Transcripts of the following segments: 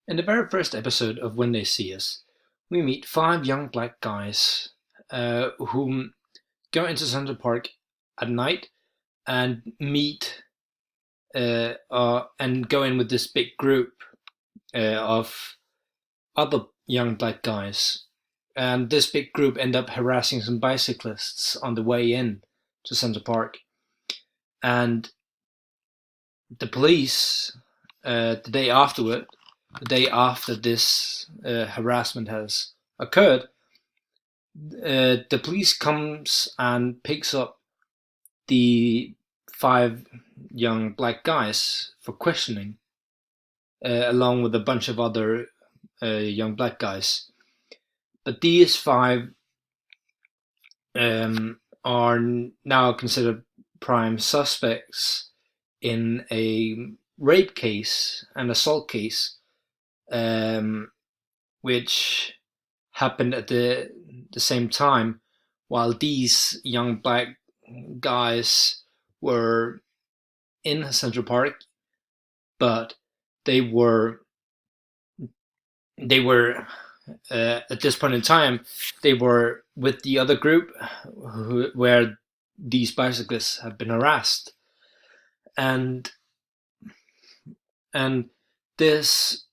In the very first episode of When They See Us, we meet five young black guys who go into Central Park at night and meet and go in with this big group of other young black guys. And this big group end up harassing some bicyclists on the way in to Central Park. And the police, the day afterward, the day after this harassment has occurred, the police comes and picks up the five young black guys for questioning, along with a bunch of other young black guys. But these five are now considered prime suspects in a rape case and assault case, which happened at the same time while these young black guys were in Central Park, but they were at this point in time they were with the other group where these bicyclists have been harassed, and this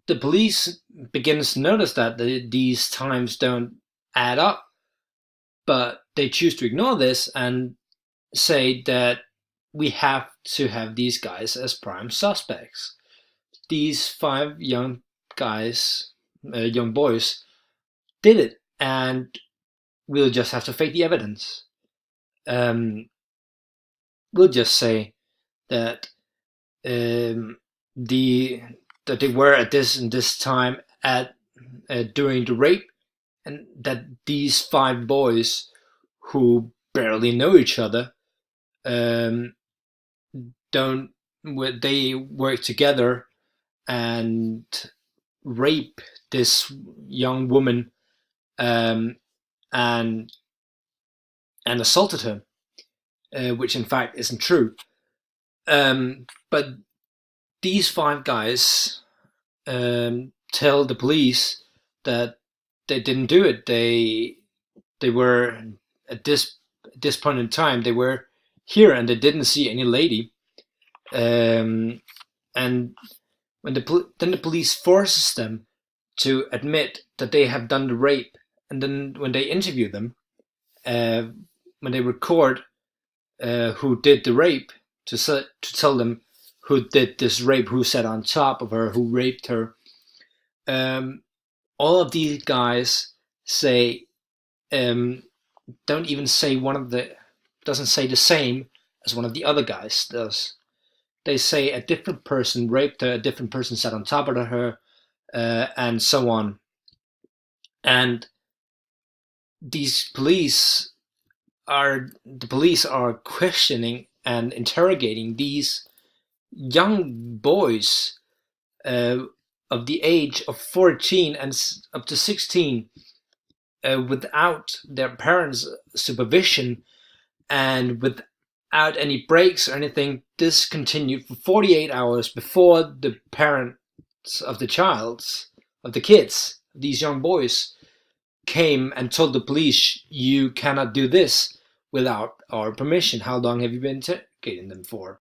the police begins to notice that these times don't add up, but they choose to ignore this and say that we have to have these guys as prime suspects. These five young guys, young boys, did it, and we'll just have to fake the evidence. We'll just say that that they were at this and this time at during the rape, and that these five boys who barely know each other they work together and rape this young woman and assaulted her, which in fact isn't true. But these five guys tell the police that they didn't do it. They were at this point in time they were here and they didn't see any lady. And when the police forces them to admit that they have done the rape, and then when they interview them, when they record who did the rape, to tell them who did this rape, who sat on top of her, who raped her, all of these guys say don't even say doesn't say the same as one of the other guys does. They say a different person raped her, a different person sat on top of her, and so on. And the police are questioning and interrogating these young boys of the age of 14 and up to 16 without their parents' supervision and without any breaks or anything. This continued for 48 hours before the parents of the kids, these young boys, came and told the police, you cannot do this without our permission. How long have you been interrogating them for?